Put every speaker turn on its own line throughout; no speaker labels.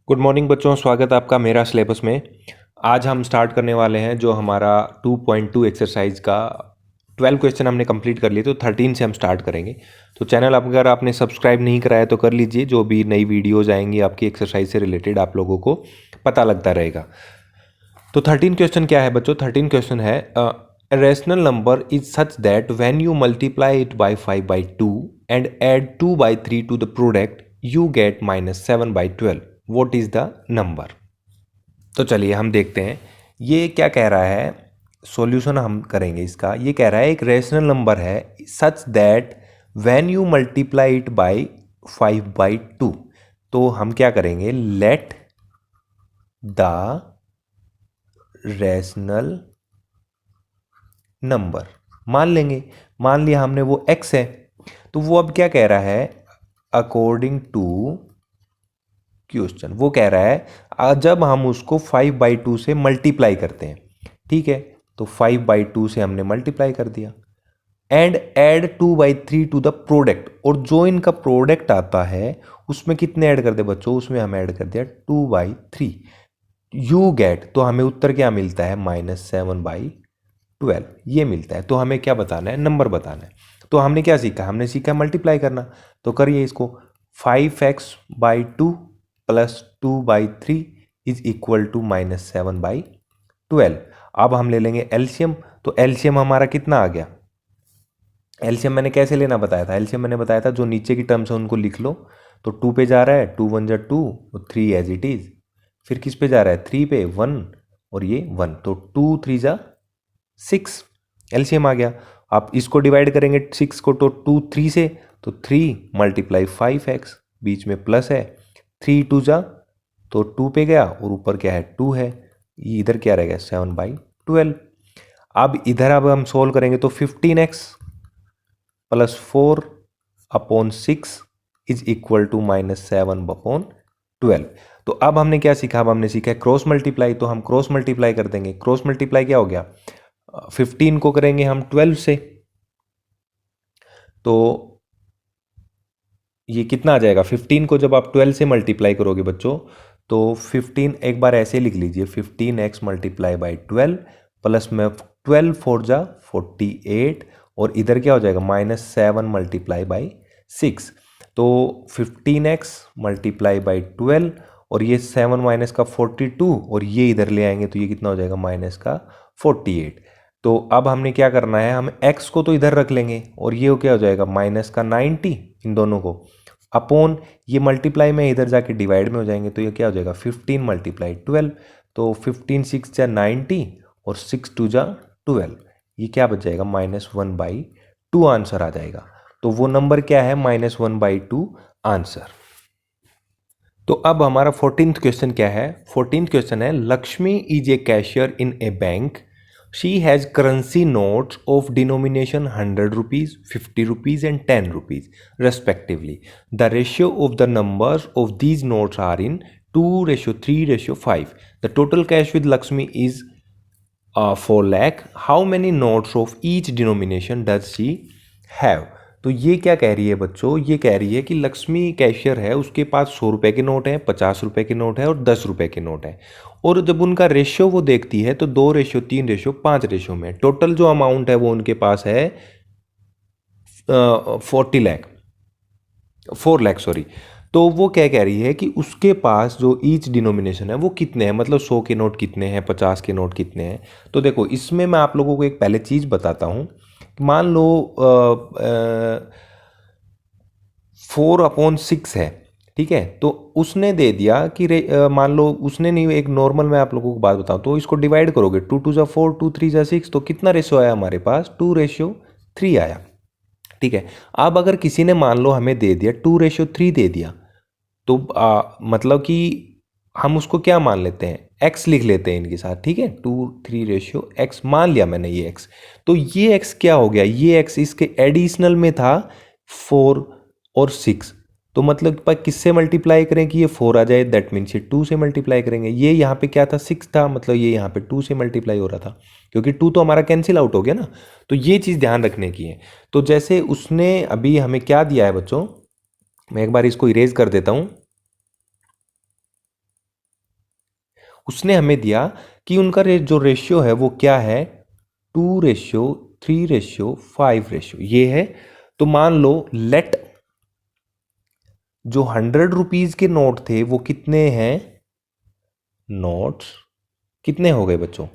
Good morning बच्चों, स्वागत है आपका मेरा सिलेबस में। आज हम स्टार्ट करने वाले हैं जो हमारा 2.2 एक्सरसाइज का 12 क्वेश्चन हमने कंप्लीट कर लिए, तो 13 से हम स्टार्ट करेंगे। तो चैनल अगर आपने सब्सक्राइब नहीं कराया तो कर लीजिए, जो भी नई वीडियोज़ आएंगी आपकी एक्सरसाइज से रिलेटेड आप लोगों को पता लगता रहेगा। तो 13 क्वेश्चन क्या है बच्चों? 13 क्वेश्चन है rational number is such that when you multiply it by 5/2 and add 2/3 to the product you get -7/12। What is the number? तो चलिए हम देखते हैं ये क्या कह रहा है। सॉल्यूशन हम करेंगे इसका। ये कह रहा है एक रेशनल नंबर है सच that when you multiply it by 5/2। तो हम क्या करेंगे, लेट द रेशनल नंबर मान लेंगे। मान लिया हमने वो x है, तो वो अब क्या कह रहा है, अकॉर्डिंग टू क्वेश्चन वो कह रहा है जब हम उसको 5/2 से मल्टीप्लाई करते हैं, ठीक है, तो 5/2 से हमने मल्टीप्लाई कर दिया and add 2/3 to the product, और जो इनका प्रोडक्ट आता है उसमें कितने ऐड कर दे बच्चों, उसमें हम ऐड कर दिया 2/3। यू गेट, तो हमें उत्तर क्या मिलता है, -7/12 ये मिलता है। तो हमें क्या बताना है, नंबर बताना है। तो हमने क्या सीखा, हमने सीखा मल्टीप्लाई करना। तो करिए इसको, 5x/2 + 2/3 इज इक्वल टू -7/12। अब हम ले लेंगे एलसीएम। तो एलसीएम हमारा कितना आ गया, एलसीएम मैंने कैसे लेना बताया था, एलसीएम मैंने बताया था जो नीचे की टर्म्स है उनको लिख लो। तो 2 पे जा रहा है, 2 × 1 = 2, और 3 एज इट इज। फिर किस पे जा रहा है, 3 पे 1, और ये 1, तो 2 × 3 = 6, एलसीएम आ गया। आप इसको डिवाइड करेंगे 6 को तो 2 3 से, तो 3 × 5x, बीच में प्लस है, 3 × 2 = तो 2 पे गया, और ऊपर क्या है 2 है, ये इधर क्या रहेगा 7/12। अब इधर अब हम सोल्व करेंगे तो 15x + 4/6 इज इक्वल टू -7/12। तो अब हमने क्या सीखा, अब हमने सीखा क्रॉस मल्टीप्लाई। तो हम क्रॉस मल्टीप्लाई कर देंगे। क्रॉस मल्टीप्लाई क्या हो गया, 15 को करेंगे हम 12 से, तो ये कितना आ जाएगा, 15 को जब आप 12 से मल्टीप्लाई करोगे बच्चों, तो 15 एक बार ऐसे लिख लीजिए, 15x × 12 प्लस में 12 4 × 48, और इधर क्या हो जाएगा -7 × 6। तो 15x × 12, और ये 7 माइनस का 42, और ये इधर ले आएंगे तो ये कितना हो जाएगा -48। तो अब हमने क्या करना है, हम x को तो इधर रख लेंगे, और ये क्या हो जाएगा -90, इन दोनों को अपॉन, ये मल्टीप्लाई में इधर जाके डिवाइड में हो जाएंगे, तो ये क्या हो जाएगा 15 × 12। तो 15 6 × 90, और 6 2 × 12, ये क्या बच जाएगा -1/2 आंसर आ जाएगा। तो वो नंबर क्या है, -1/2 आंसर। तो अब हमारा 14th क्वेश्चन क्या है, 14th क्वेश्चन है Lakshmi is a cashier in A bank. She has currency notes of denomination 100 rupees, 50 rupees and 10 rupees respectively. The ratio of the numbers of these notes are in 2:3:5. The total cash with Lakshmi is 4 lakh. How many notes of each denomination does she have? तो ये क्या कह रही है बच्चों, ये कह रही है कि लक्ष्मी कैशियर है, उसके पास 100 रुपये के नोट हैं, 50 रुपये के नोट है और 10 रुपये के नोट हैं, और जब उनका रेशियो वो देखती है तो 2:3:5 में टोटल जो अमाउंट है वो उनके पास है 4 लाख सॉरी। तो वो क्या कह रही है कि उसके पास जो ईच डिनोमिनेशन है वो कितने हैं, मतलब 100 के नोट कितने हैं, 50 के नोट कितने हैं। तो देखो इसमें मैं आप लोगों को एक पहले चीज़ बताता हूँ। मान लो 4/6 है, ठीक है, तो उसने दे दिया कि मान लो उसने नहीं, एक नॉर्मल मैं आप लोगों को बात बताऊं, तो इसको डिवाइड करोगे 2 2 = 4, 2 3 = 6, तो कितना रेशियो आया हमारे पास, 2:3 आया, ठीक है। अब अगर किसी ने मान लो हमें दे दिया 2:3 दे दिया, तो मतलब कि हम उसको क्या मान लेते हैं, x लिख लेते हैं इनके साथ, ठीक है, 2:3:x मान लिया मैंने ये x। तो ये x क्या हो गया, ये x इसके एडिशनल में था 4 और 6, तो मतलब पर किससे मल्टीप्लाई करें कि ये 4 आ जाए, दैट मीन्स ये 2 से मल्टीप्लाई करेंगे। ये यहाँ पे क्या था 6 था, मतलब ये यहाँ पे 2 से मल्टीप्लाई हो रहा था, क्योंकि 2 तो हमारा कैंसिल आउट हो गया ना। तो ये चीज़ ध्यान रखने की है। तो जैसे उसने अभी हमें क्या दिया है बच्चों, मैं एक बार इसको इरेज कर देता हूँ। उसने हमें दिया कि उनका जो रेशियो है वो क्या है, 2:3:5 ये है। तो मान लो लेट जो 100 रुपीज के नोट थे वो कितने हैं, नोट्स कितने हो गए बच्चों,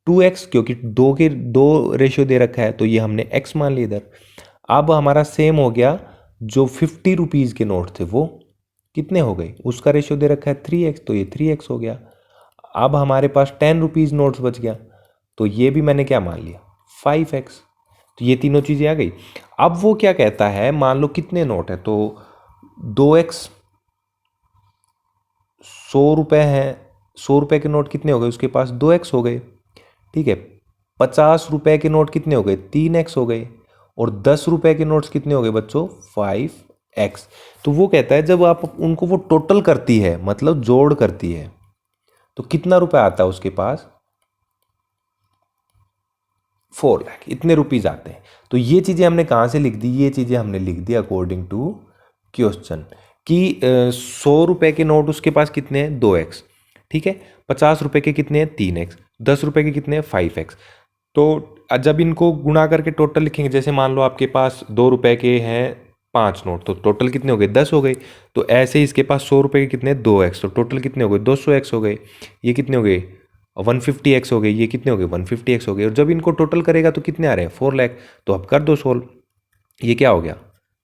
2x, क्योंकि दो के दो रेशियो दे रखा है तो ये हमने x मान लिया इधर। अब हमारा सेम हो गया, जो 50 रुपीज के नोट थे वो कितने हो गए, उसका रेशियो दे रखा है 3x, तो ये 3x हो गया। अब हमारे पास 10 रुपीज नोट्स बच गया, तो ये भी मैंने क्या मान लिया, 5x। तो ये तीनों चीज़ें आ गई। अब वो क्या कहता है, मान लो कितने नोट है, तो 2x, 100 रुपये हैं, 100 रुपये के नोट कितने हो गए, उसके पास 2x हो गए। ठीक है, 50 रुपये के नोट कितने हो गए, 3x हो गए। और 10 रुपये के नोट्स कितने हो गए बच्चों, 5x। तो वो कहता है जब आप उनको वो टोटल करती है, मतलब जोड़ करती है, तो कितना रुपया आता है उसके पास, 4 लाख, इतने रुपीज आते हैं। तो ये चीज़ें हमने कहाँ से लिख दी, ये चीज़ें हमने लिख दी अकॉर्डिंग टू क्वेश्चन कि 100 रुपये के नोट उसके पास कितने हैं, 2x। ठीक है, 50 रुपये के कितने हैं, 3x। 10 रुपये के कितने हैं, 5x। तो जब इनको गुणा करके टोटल लिखेंगे, जैसे मान लो आपके पास 2 रुपये के हैं 5 नोट, तो टोटल कितने हो गए, 10 हो गए। तो ऐसे ही इसके पास 100 रुपये के कितने, 2x, तो टोटल कितने हो गए, 200x हो गए। ये कितने हो गए, 150x हो गए। ये कितने हो गए, 150x हो गए। और जब इनको टोटल करेगा तो कितने आ रहे हैं, 4 लाख। तो अब कर दो सोल्व, ये क्या हो गया,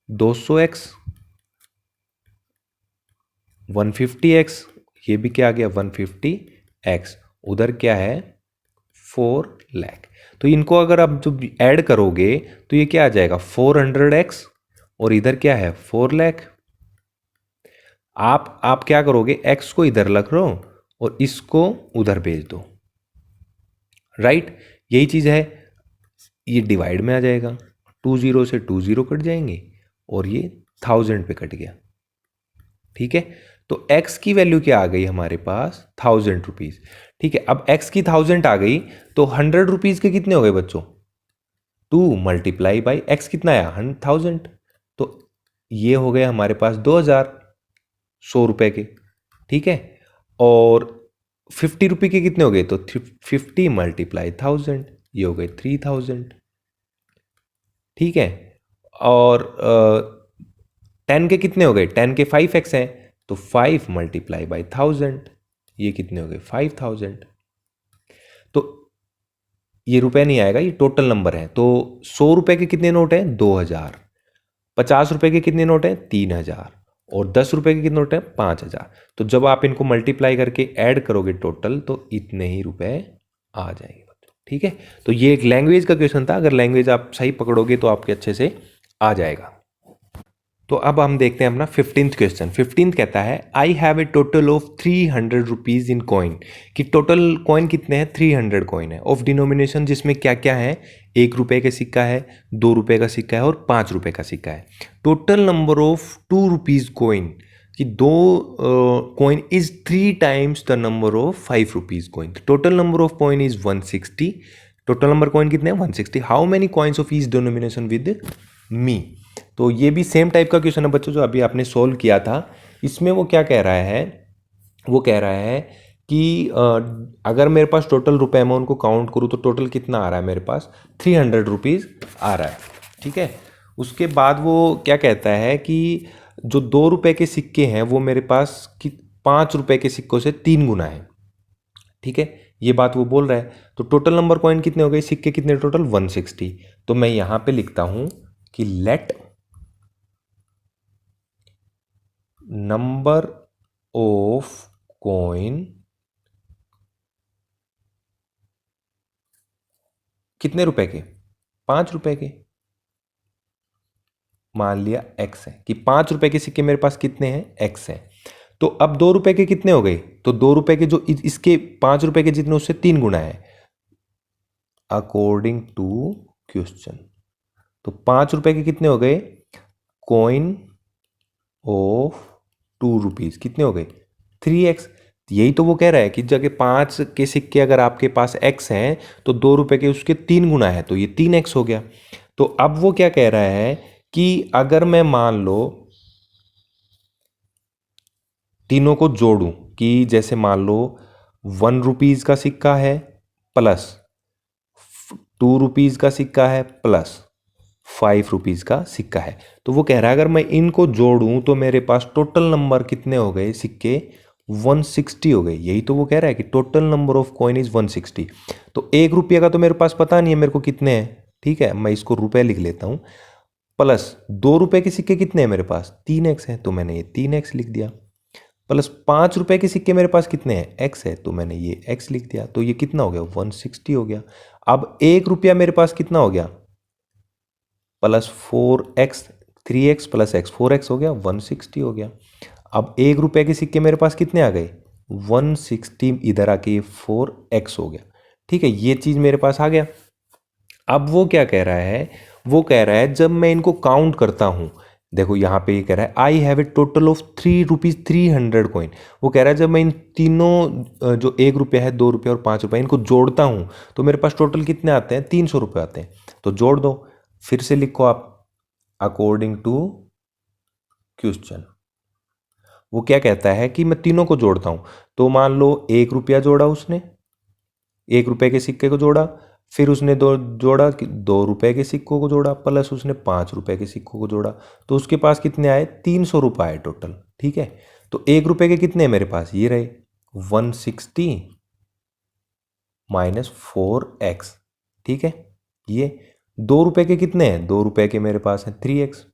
200x, 150x, ये भी क्या आ गया, 150x, उधर क्या है, 4 लाख। तो इनको अगर आप जब ऐड करोगे तो ये क्या आ जाएगा, 400x, और इधर क्या है, 4 लाख। आप क्या करोगे, x को इधर रख लो और इसको उधर भेज दो, राइट। यही चीज़ है, ये डिवाइड में आ जाएगा, 20 से 20 कट जाएंगे और ये 1000 पे कट गया। ठीक है, तो x की वैल्यू क्या आ गई हमारे पास, 1000 रुपीज़। ठीक है, अब x की 1000 आ गई, तो 100 रुपीज़ के कितने हो गए बच्चों, 2 मल्टीप्लाई बाई x कितना आया, 1000। तो ये हो गए हमारे पास 2000, 100 रुपये के। ठीक है, और 50 रुपये के कितने हो गए, तो 50 मल्टीप्लाई 1000, ये हो गए 3000। ठीक है, और 10 के कितने हो गए, 10 के 5x हैं, तो 5 मल्टीप्लाई बाई 1000, ये कितने हो गए, 5000। तो ये रुपए नहीं आएगा, ये टोटल नंबर है। तो 100 रुपये के कितने नोट हैं, 2000। 50 रुपये के कितने नोट हैं, 3000। और 10 रुपये के कितने नोट हैं, 5000। तो जब आप इनको मल्टीप्लाई करके ऐड करोगे टोटल, तो इतने ही रुपए आ जाएंगे बच्चों। ठीक है, तो ये एक लैंग्वेज का क्वेश्चन था, अगर लैंग्वेज आप सही पकड़ोगे तो आपके अच्छे से आ जाएगा। तो अब हम देखते हैं अपना 15th क्वेश्चन। 15th कहता है I have a total of 300 rupees in coin, कि टोटल कॉइन कितने हैं, 300 कॉइन है, ऑफ डिनोमिनेशन जिसमें क्या क्या है, 1 रुपये का सिक्का है, 2 रुपये का सिक्का है और 5 रुपये का सिक्का है। Total number of 2 rupees coin, कि दो coin is 3 times the number of 5 rupees coin. Total number of coin is 160। Total number coin कितने हैं, 160। How many coins of each denomination with me. तो ये भी सेम टाइप का question है बच्चों जो अभी आपने सोल्व किया था। इसमें वो क्या कह रहा है, वो कह रहा है कि अगर मेरे पास टोटल रुपए मैं उनको काउंट करूँ तो टोटल कितना आ रहा है मेरे पास, 300 रुपीज़ आ रहा है। ठीक है, उसके बाद वो क्या कहता है कि जो 2 रुपये के सिक्के हैं वो मेरे पास 5 रुपये के सिक्कों से 3 गुना है। ठीक है, ये बात वो बोल रहा है। तो टोटल नंबर कॉइन कितने हो गए, सिक्के कितने टोटल, 160। तो मैं यहां पे लिखता हूं कि लेट नंबर ऑफ कॉइन कितने रुपए के, 5 रुपए के। मान लिया x है कि 5 रुपए के सिक्के मेरे पास कितने हैं, x है। तो अब 2 रुपए के कितने हो गए, तो 2 रुपए के जो इसके 5 रुपए के जितने उससे 3 गुना है अकॉर्डिंग टू क्वेश्चन। तो 5 रुपए के कितने हो गए, कॉइन ऑफ 2 रुपीज कितने हो गए, 3x। यही तो वो कह रहा है कि जगह 5 के सिक्के अगर आपके पास x हैं तो 2 रुपए के उसके 3 गुना है, तो ये 3x हो गया। तो अब वो क्या कह रहा है कि अगर मैं मान लो तीनों को जोड़ूं, कि जैसे मान लो 1 रुपीज़ का सिक्का है प्लस 2 रुपीज़ का सिक्का है प्लस 5 रुपीज़ का सिक्का है, तो वो कह रहा है अगर मैं इनको जोड़ूं तो मेरे पास टोटल नंबर कितने हो गए सिक्के, 160 हो गए। यही तो वो कह रहा है कि total number of coin is 160। तो 1 रुपये का तो मेरे पास पता नहीं है मेरे को कितने हैं, ठीक है, मैं इसको रुपए लिख लेता हूँ। प्लस 2 रुपये के सिक्के कितने हैं मेरे पास, 3x है, तो मैंने ये 3x लिख दिया। प्लस 5 रुपये के सिक्के मेरे पास कितने हैं, x है, तो मैंने ये x लिख दिया। तो ये कितना हो गया, 160 हो गया। अब 1 रुपया मेरे पास कितना हो गया, plus 4x, 3x plus x, 4x हो गया, 160 हो गया। अब 1 रुपये के सिक्के मेरे पास कितने आ गए, 160, इधर आके ये 4x हो गया। ठीक है, ये चीज़ मेरे पास आ गया। अब वो क्या कह रहा है, वो कह रहा है जब मैं इनको काउंट करता हूँ, देखो यहाँ पे ये कह रहा है I have a total of 3 rupees 300 coin. वो कह रहा है जब मैं इन तीनों जो 1 रुपया है, 2 रुपये और 5 रुपये इनको जोड़ता हूँ तो मेरे पास टोटल कितने आते हैं, 300 रुपये आते हैं। तो जोड़ दो, फिर से लिखो आप अकॉर्डिंग टू क्वेश्चन। वो क्या कहता है कि मैं तीनों को जोड़ता हूं, तो मान लो 1 रुपया जोड़ा उसने, 1 रुपये के सिक्के को जोड़ा, फिर उसने दो जोड़ा, 2 रुपये के सिक्कों को जोड़ा, प्लस उसने 5 रुपये के सिक्कों को जोड़ा, तो उसके पास कितने आए, 300 रुपये आए टोटल। ठीक है, तो 1 रुपये के कितने मेरे पास, ये रहे 160 माइनस 4x। ठीक है, ये 2 रुपये के कितने हैं, 2 रुपये के मेरे पास है 3x।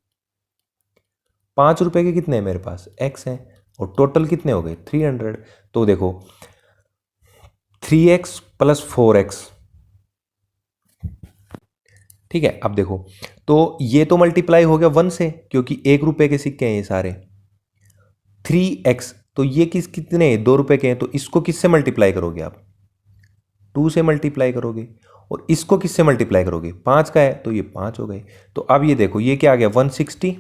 5 रुपये के कितने हैं मेरे पास, x है, और टोटल कितने हो गए 300। तो देखो 3x प्लस 4x। ठीक है, अब देखो तो ये तो मल्टीप्लाई हो गया 1 से, क्योंकि 1 रुपये के सिक्के हैं ये सारे। 3x, तो ये कितने हैं, 2 रुपये के हैं, तो इसको किससे मल्टीप्लाई करोगे आप, 2 से मल्टीप्लाई करोगे। और इसको किससे मल्टीप्लाई करोगे, 5 का है, तो ये 5 हो गए। तो अब ये देखो ये क्या आ गया, 160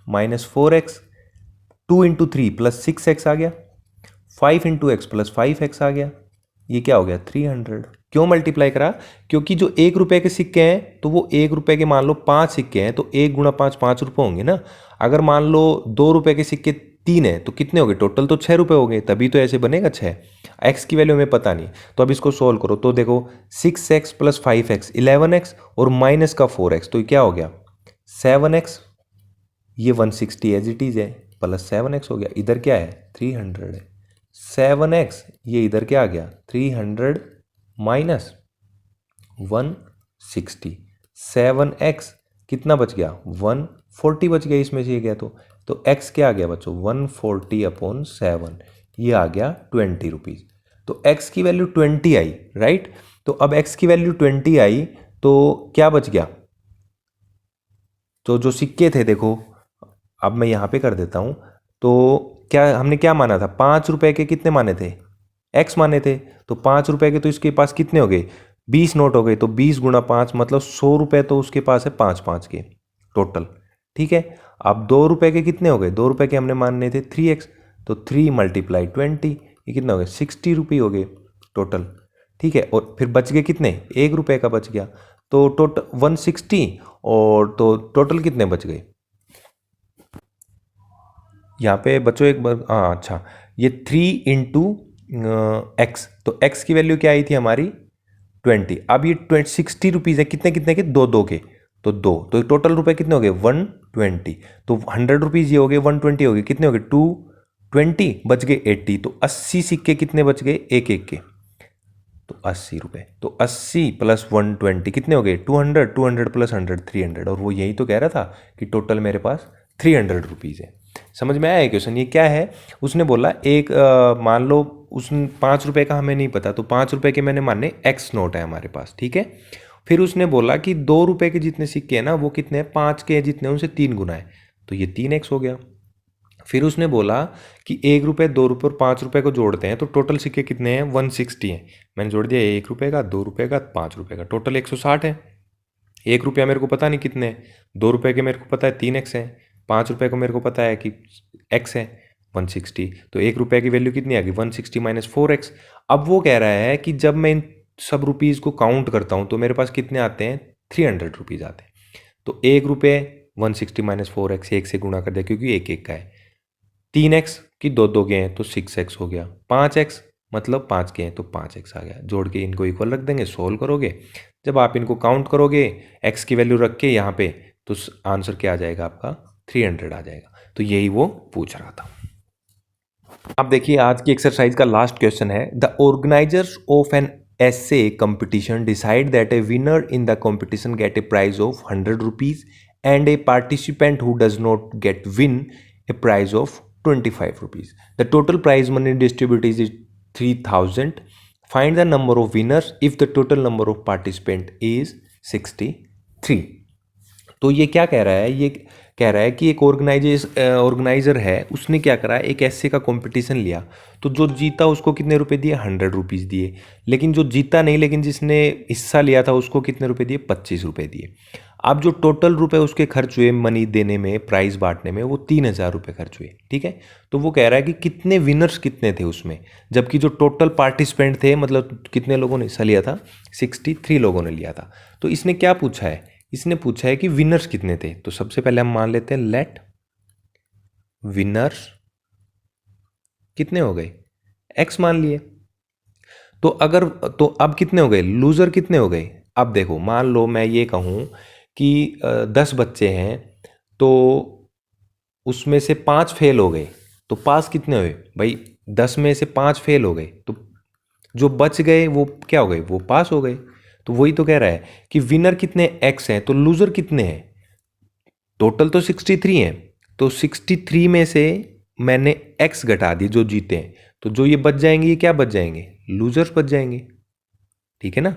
माइनस 4x, 2 × 3 प्लस 6x आ गया, 5 × x प्लस 5x आ गया, ये क्या हो गया 300। क्यों मल्टीप्लाई करा, क्योंकि जो 1 रुपये के सिक्के हैं तो वो 1 रुपये के मान लो 5 सिक्के हैं, तो 1 × 5 5 रुपये होंगे ना। अगर मान लो 2 रुपये के सिक्के 3 है तो कितने हो गए टोटल, तो 6 रुपये हो गए, तभी तो ऐसे बनेगा 6। x की वैल्यू हमें पता नहीं, तो अब इसको सोल्व करो। तो देखो 6x प्लस 5x 11x और माइनस का 4x, तो क्या हो गया 7x। ये 160 एज इट इज है, प्लस 7x हो गया, इधर क्या है 300 है। 7x, ये इधर क्या आ गया 300 माइनस 160, 7x कितना बच गया 140 बच गया, इसमें से ये गया तो x क्या आ गया बच्चों 140/7, ये आ गया 20 रुपीज़। तो x की वैल्यू 20 आई, राइट। तो अब x की वैल्यू 20 आई तो क्या बच गया, तो जो सिक्के थे देखो, अब मैं यहाँ पे कर देता हूँ। तो क्या हमने क्या माना था, 5 रुपये के कितने माने थे, x माने थे, तो 5 रुपये के तो इसके पास कितने हो गए 20 नोट हो गए, तो 20 × 5 मतलब 100 रुपये तो उसके पास है 5 के टोटल। ठीक है, अब 2 रुपये के कितने हो गए, 2 रुपये के हमने मानने थे 3x, तो 3 × 20, ये कितना हो गया 60 रुपये हो गए टोटल। ठीक है, और फिर बच गए कितने, 1 रुपये का बच गया, तो टोटल 160, और तो टोटल कितने बच गए यहाँ पे बच्चों एक बार, हाँ अच्छा, ये 3 × x, तो x की वैल्यू क्या आई थी हमारी 20। अब ये 60 रुपीज़ है, कितने कितने के, दो दो के, तो दो, तो टोटल रुपए कितने हो गए 120। तो 100 रुपीज़ ये हो गए, 120 हो गए, कितने हो गए 220, बच गए 80, तो 80 सिक्के कितने बच गए, एक एक के, तो 80 रुपये। तो 80 प्लस 120 कितने हो गए 200, 200 प्लस 100 300, और वो यही तो कह रहा था कि टोटल मेरे पास 300 रुपीज़ है। समझ में आया है क्वेश्चन, ये क्या है, उसने बोला एक मान लो उस 5 रुपये का हमें नहीं पता, तो 5 रुपये के मैंने माने x नोट है हमारे पास। ठीक है, फिर उसने बोला कि 2 रुपये के जितने सिक्के हैं ना वो कितने हैं, 5 के जितने, उनसे 3 गुना है, तो ये 3x हो गया। फिर उसने बोला कि 1 रुपये 2 रुपये और 5 रुपये को जोड़ते हैं तो टोटल सिक्के कितने हैं 160 हैं। मैंने जोड़ दिया 1 रुपये का, 2 रुपये का, 5 रुपये का, टोटल 160 है। 1 रुपया मेरे को पता नहीं कितने हैं, 2 रुपये के मेरे को पता है 3x है, 5 रुपये को मेरे को पता है कि x है 160, तो 1 रुपये की वैल्यू कितनी आ गई 160 माइनस 4x। अब वो कह रहा है कि जब मैं इन सब रुपीज़ को काउंट करता हूँ तो मेरे पास कितने आते हैं 300 रुपीज़ आते हैं। तो 1 रुपये 160 माइनस 4x, एक से गुणा कर दिया क्योंकि एक एक का है, 3x कि 2 गए हैं तो 6x हो गया, 5x मतलब 5 गए हैं तो 5x आ गया। जोड़ के इनको इक्वल रख देंगे, सोल्व करोगे, जब आप इनको काउंट करोगे x की वैल्यू रख के यहाँ पे, तो आंसर क्या आ जाएगा आपका 300 आ जाएगा। तो यही वो पूछ रहा था। अब देखिए आज की एक्सरसाइज का लास्ट क्वेश्चन है, the organisers of an essay competition decide that a winner in the competition get a prize of 100 rupees and a participant who does not get win a prize of 25 rupees. The total prize money distributed is 3000. Find the number of winners if the total number of participant is 63. तो ये क्या कह रहा है, ये कह रहा है कि एक ऑर्गेनाइजर है, उसने क्या करा, एक ऐसे का कंपटीशन लिया, तो जो जीता उसको कितने रुपए दिए, 100 रुपीज़ दिए। लेकिन जो जीता नहीं, लेकिन जिसने हिस्सा लिया था उसको कितने रुपए दिए, 25 रुपये दिए। अब जो टोटल रुपए उसके खर्च हुए मनी देने में, प्राइज बांटने में, वो 3000 रुपये खर्च हुए। ठीक है, तो वो कह रहा है कि कितने विनर्स कितने थे उसमें, जबकि जो टोटल पार्टिसिपेंट थे, मतलब कितने लोगों ने हिस्सा लिया था, 63 लोगों ने लिया था। तो इसने क्या पूछा है, इसने पूछा है कि विनर्स कितने थे। तो सबसे पहले हम मान लेते हैं लेट विनर्स कितने हो गए, x मान लिए। तो अब कितने हो गए, लूजर कितने हो गए। अब देखो, मान लो मैं ये कहूं कि 10 बच्चे हैं, तो उसमें से 5 फेल हो गए, तो पास कितने हुए भाई, 10 में से 5 फेल हो गए, तो जो बच गए वो क्या हो गए, वो पास हो गए। तो वही तो कह रहा है कि विनर कितने x हैं, तो लूजर कितने हैं, टोटल तो 63 हैं, तो 63 में से मैंने x घटा दी जो जीते हैं, तो जो ये बच जाएंगे, ये क्या बच जाएंगे, लूजर्स बच जाएंगे। ठीक है ना,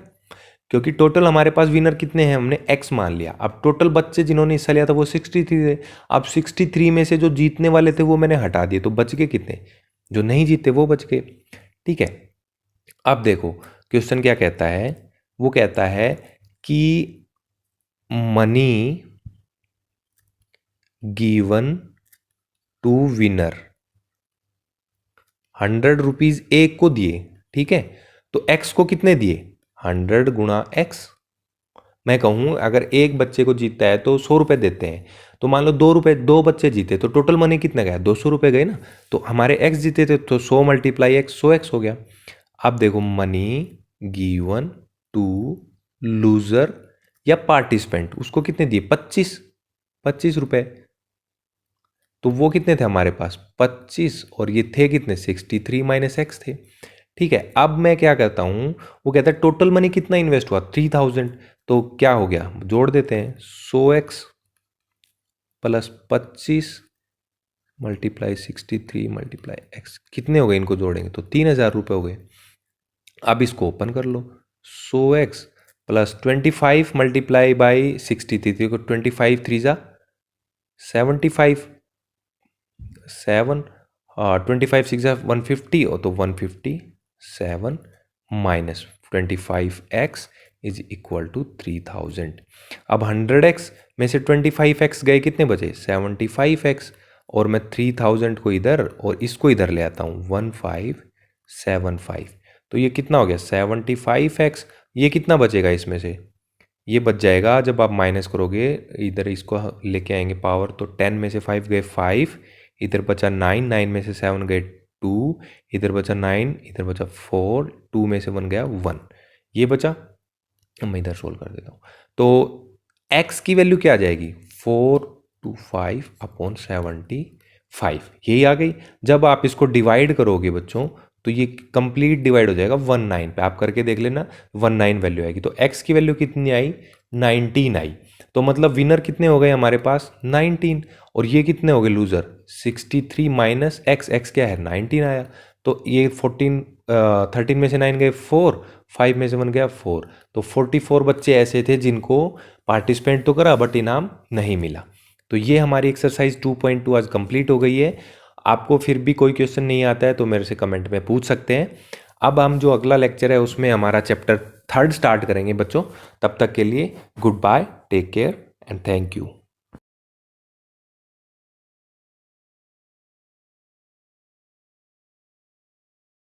क्योंकि टोटल हमारे पास विनर कितने हैं, हमने x मान लिया। अब टोटल बच्चे जिन्होंने हिस्सा लिया था वो 63 थे। अब 63 में से जो जीतने वाले थे वो मैंने हटा दिए, तो बच गए कितने, जो नहीं जीते वो बच गए। ठीक है, अब देखो क्वेश्चन क्या कहता है, वो कहता है कि money given to winner 100 rupees एक को दिए। ठीक है, तो x को कितने दिए, 100 गुणा x। मैं कहूँ अगर एक बच्चे को जीतता है तो 100 रुपये देते हैं, तो मान लो 2 बच्चे जीते, तो टोटल मनी कितना गया, 200 रुपये गए ना। तो हमारे x जीते थे, तो 100 × x 100x हो गया। अब देखो मनी गिवन टू लूजर या पार्टिसिपेंट, उसको कितने दिए, 25 रुपये। तो वो कितने थे हमारे पास, 25, और ये थे कितने, 63 - x थे। ठीक है, अब मैं क्या करता हूँ, वो कहता है टोटल मनी कितना इन्वेस्ट हुआ, 3000। तो क्या हो गया, जोड़ देते हैं, 100x + 25 × 63 × x, कितने हो गए, इनको जोड़ेंगे तो 3000 रुपये हो गए। अब इसको ओपन कर लो, 100x + 25 × 63, तो 25 3 × 75, 7, 25 6 × 150, और तो 157 - 25x = 3000। अब 100x में से 25x गए, कितने बचे, 75x, और मैं 3000 को इधर और इसको इधर ले आता हूँ, 1575। तो ये कितना हो गया, 75x। ये कितना बचेगा इसमें से, ये बच जाएगा, जब आप माइनस करोगे इधर इसको लेके आएंगे पावर, तो 10 में से 5 गए 5, इधर बचा 9, 9 में से 7 गए 2, इधर बचा 9, इधर बचा 4, 2 में से 1 गया 1, ये बचा। मैं इधर सोल्व कर देता हूँ, तो x की वैल्यू क्या आ जाएगी, 425/75, यही आ गई। जब आप इसको डिवाइड करोगे बच्चों, तो ये कंप्लीट डिवाइड हो जाएगा 19 पे, आप करके देख लेना, 19 वैल्यू आएगी। तो x की वैल्यू कितनी आई, 19 आई। तो मतलब विनर कितने हो गए हमारे पास, 19, और ये कितने हो गए लूजर, 63 - x, x क्या है, 19 आया। तो ये 13 में से 9 गए 4, 5 में से 1 गया 4, तो 44 बच्चे ऐसे थे जिनको पार्टिसिपेंट तो करा बट इनाम नहीं मिला। तो ये हमारी एक्सरसाइज 2.2 आज कंप्लीट हो गई है। आपको फिर भी कोई क्वेश्चन नहीं आता है तो मेरे से कमेंट में पूछ सकते हैं। अब हम जो अगला लेक्चर है उसमें हमारा चैप्टर 3 स्टार्ट करेंगे बच्चों। तब तक के लिए good bye, take care and thank you.